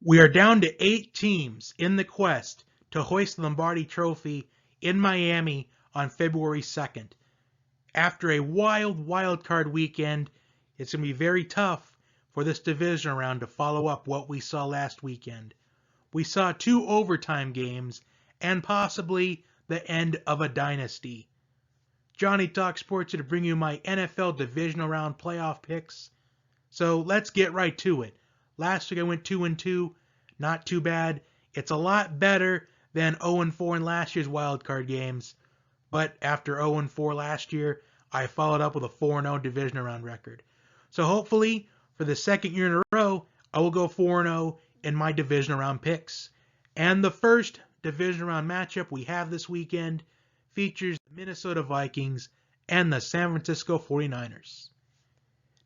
We are down to 8 teams in the quest to hoist the Lombardi Trophy in Miami on February 2nd. After a wild card weekend, it's going to be very tough for this division round to follow up what we saw last weekend. We saw 2 overtime games and possibly the end of a dynasty. Johnny Talk Sports here to bring you my NFL divisional round playoff picks. So let's get right to it. Last week I went 2-2, not too bad. It's a lot better than 0-4 in last year's wildcard games. But after 0-4 last year, I followed up with a 4-0 divisional round record. So hopefully, for the second year in a row, I will go 4-0 in my divisional round picks. And the first divisional round matchup we have this weekend features the Minnesota Vikings and the San Francisco 49ers.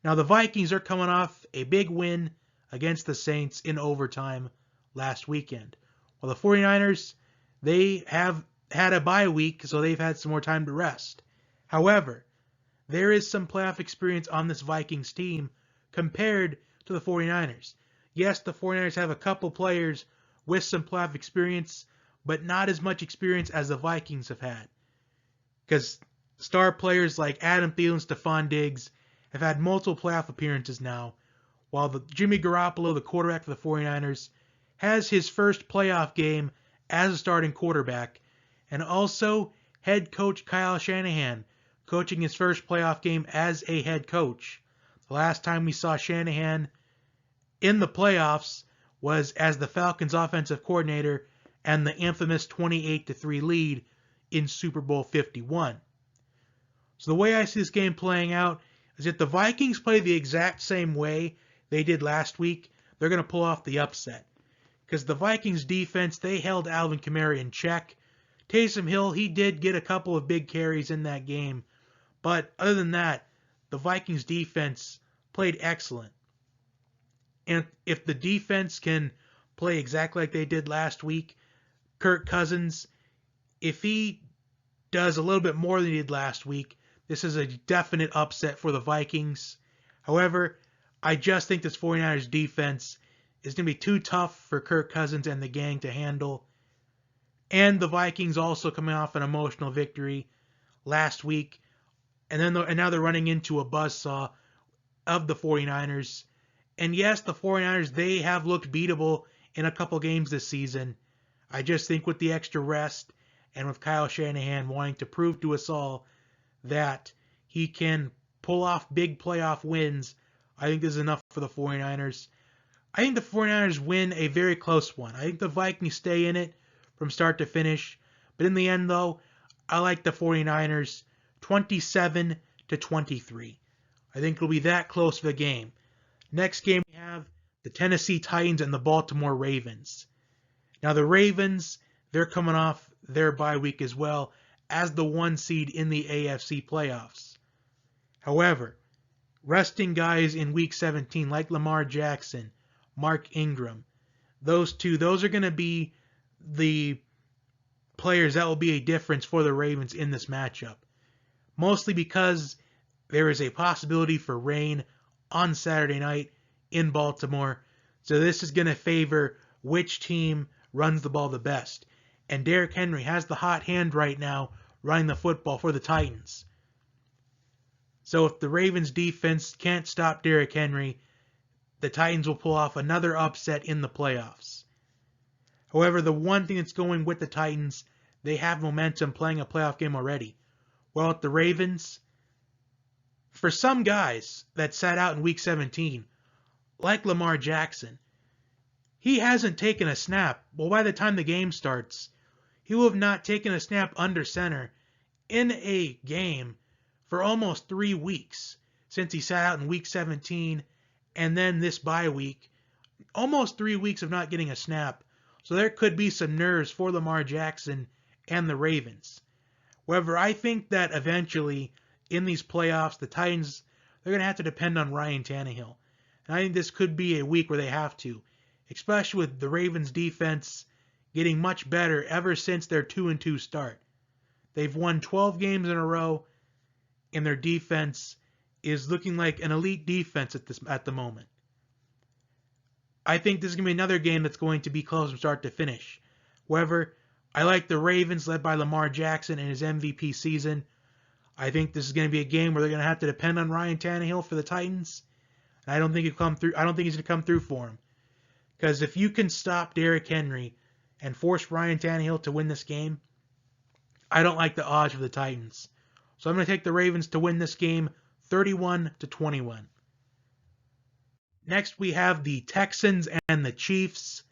Now the Vikings are coming off a big win against the Saints in overtime last weekend. While the 49ers, they have had a bye week, so they've had some more time to rest. However, there is some playoff experience on this Vikings team compared to the 49ers. Yes, the 49ers have a couple players with some playoff experience, but not as much experience as the Vikings have had. Because star players like Adam Thielen, Stephon Diggs have had multiple playoff appearances now, while Jimmy Garoppolo, the quarterback for the 49ers, has his first playoff game as a starting quarterback, and also head coach Kyle Shanahan coaching his first playoff game as a head coach. The last time we saw Shanahan in the playoffs was as the Falcons offensive coordinator and the infamous 28-3 lead in Super Bowl 51. So the way I see this game playing out is if the Vikings play the exact same way they did last week, they're going to pull off the upset. Because the Vikings defense, they held Alvin Kamara in check. Taysom Hill, he did get a couple of big carries in that game. But other than that, the Vikings defense played excellent. And if the defense can play exactly like they did last week, Kirk Cousins, if he does a little bit more than he did last week, this is a definite upset for the Vikings. However, I just think this 49ers defense is going to be too tough for Kirk Cousins and the gang to handle. And the Vikings also coming off an emotional victory last week. And now they're running into a buzzsaw of the 49ers. And yes, the 49ers, they have looked beatable in a couple games this season. I just think with the extra rest and with Kyle Shanahan wanting to prove to us all that he can pull off big playoff wins, I think this is enough for the 49ers. I think the 49ers win a very close one. I think the Vikings stay in it from start to finish. But in the end, though, I like the 49ers 27-23. I think it'll be that close of a game. Next game, we have the Tennessee Titans and the Baltimore Ravens. Now, the Ravens, they're coming off their bye week as well as the 1 seed in the AFC playoffs. However, resting guys in Week 17 like Lamar Jackson, Mark Ingram, those are going to be the players that will be a difference for the Ravens in this matchup. Mostly because there is a possibility for rain on Saturday night in Baltimore. So this is going to favor which team runs the ball the best. And Derrick Henry has the hot hand right now running the football for the Titans. So if the Ravens defense can't stop Derrick Henry, the Titans will pull off another upset in the playoffs. However, the one thing that's going with the Titans, they have momentum playing a playoff game already. Well, at the Ravens, for some guys that sat out in Week 17, like Lamar Jackson, he hasn't taken a snap. Well, by the time the game starts, he will have not taken a snap under center in a game for almost 3 weeks since he sat out in Week 17 and then this bye week. Almost 3 weeks of not getting a snap. So there could be some nerves for Lamar Jackson and the Ravens. However, I think that eventually in these playoffs, the Titans, they're going to have to depend on Ryan Tannehill. And I think this could be a week where they have to, especially with the Ravens defense getting much better ever since their 2-2 start. They've won 12 games in a row, and their defense is looking like an elite defense at the moment. I think this is going to be another game that's going to be close from start to finish. However, I like the Ravens led by Lamar Jackson in his MVP season. I think this is going to be a game where they're going to have to depend on Ryan Tannehill for the Titans. And I don't think he's going to come through for him. Because if you can stop Derrick Henry and force Ryan Tannehill to win this game, I don't like the odds for the Titans. So I'm going to take the Ravens to win this game 31-21. Next, we have the Texans and the Chiefs.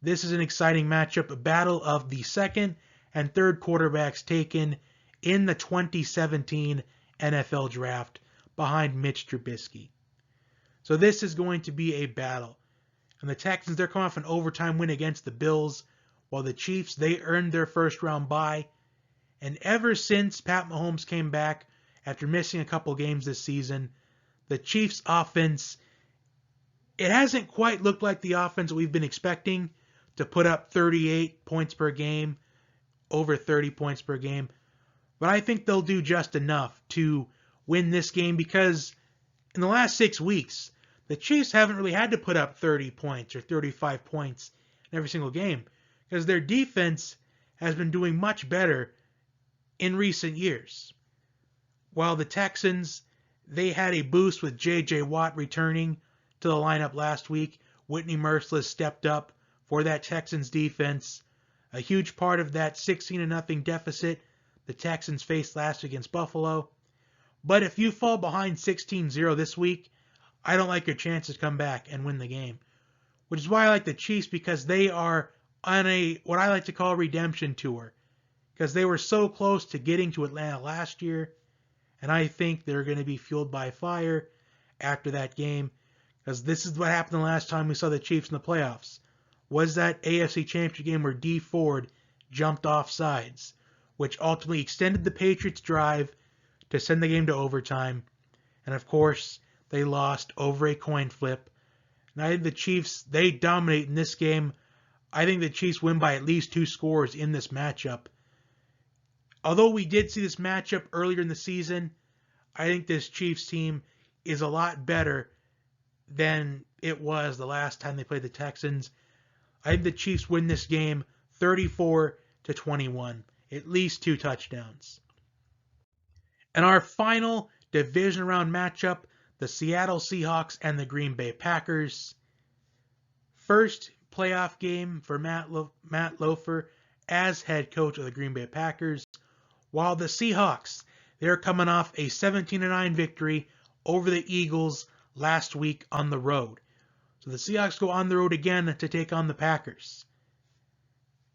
This is an exciting matchup, a battle of the second and third quarterbacks taken in the 2017 NFL Draft behind Mitch Trubisky. So this is going to be a battle. And the Texans, they're coming off an overtime win against the Bills, while the Chiefs, they earned their first round bye. And ever since Pat Mahomes came back after missing a couple games this season, the Chiefs' offense, it hasn't quite looked like the offense that we've been expecting to put up 38 points per game, over 30 points per game. But I think they'll do just enough to win this game because in the last 6 weeks, the Chiefs haven't really had to put up 30 points or 35 points in every single game because their defense has been doing much better in recent years. While the Texans, they had a boost with J.J. Watt returning to the lineup last week. Whitney Merciless stepped up for that Texans defense. A huge part of that 16-0 deficit the Texans faced last week against Buffalo. But if you fall behind 16-0 this week, I don't like your chances to come back and win the game. Which is why I like the Chiefs, because they are on a, what I like to call, redemption tour. Because they were so close to getting to Atlanta last year. And I think they're going to be fueled by fire after that game. Because this is what happened the last time we saw the Chiefs in the playoffs. Was that AFC Championship game where Dee Ford jumped off sides, which ultimately extended the Patriots' drive to send the game to overtime. And of course, they lost over a coin flip. And I think the Chiefs, they dominate in this game. I think the Chiefs win by at least 2 scores in this matchup. Although we did see this matchup earlier in the season, I think this Chiefs team is a lot better than it was the last time they played the Texans. I think the Chiefs win this game 34-21, at least 2 touchdowns. And our final division round matchup, the Seattle Seahawks and the Green Bay Packers. First playoff game for Matt Loeffler as head coach of the Green Bay Packers, while the Seahawks, they're coming off a 17-9 victory over the Eagles last week on the road. So the Seahawks go on the road again to take on the Packers.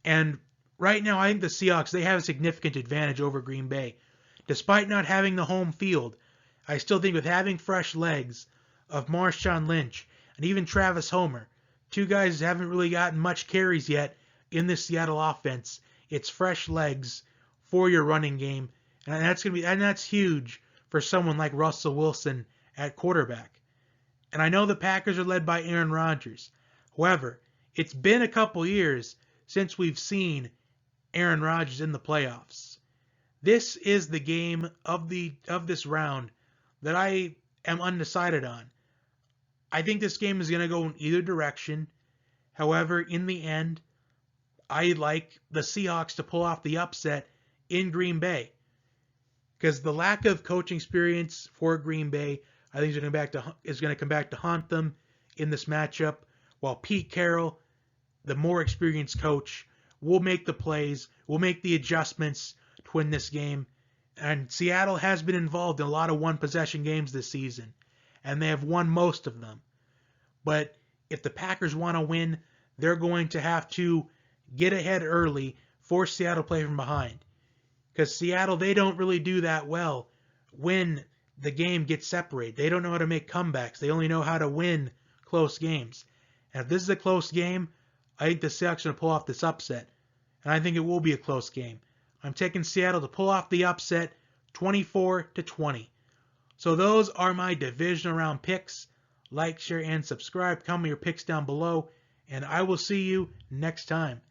And right now, I think the Seahawks, they have a significant advantage over Green Bay. Despite not having the home field, I still think with having fresh legs of Marshawn Lynch and even Travis Homer, 2 guys who haven't really gotten much carries yet in this Seattle offense, it's fresh legs for your running game, and that's huge for someone like Russell Wilson at quarterback. And I know the Packers are led by Aaron Rodgers. However, it's been a couple years since we've seen Aaron Rodgers in the playoffs. This is the game of this round that I am undecided on. I think this game is going to go in either direction. However, in the end, I like the Seahawks to pull off the upset in Green Bay. Because the lack of coaching experience for Green Bay, I think is going to come back to haunt them in this matchup, while Pete Carroll, the more experienced coach, will make the plays, will make the adjustments to win this game. And Seattle has been involved in a lot of one-possession games this season, and they have won most of them. But if the Packers want to win, they're going to have to get ahead early, force Seattle to play from behind. Because Seattle, they don't really do that well when the game gets separated. They don't know how to make comebacks. They only know how to win close games. And if this is a close game, I think the Seahawks are going to pull off this upset. And I think it will be a close game. I'm taking Seattle to pull off the upset 24-20. So those are my divisional round picks. Like, share, and subscribe. Comment your picks down below. And I will see you next time.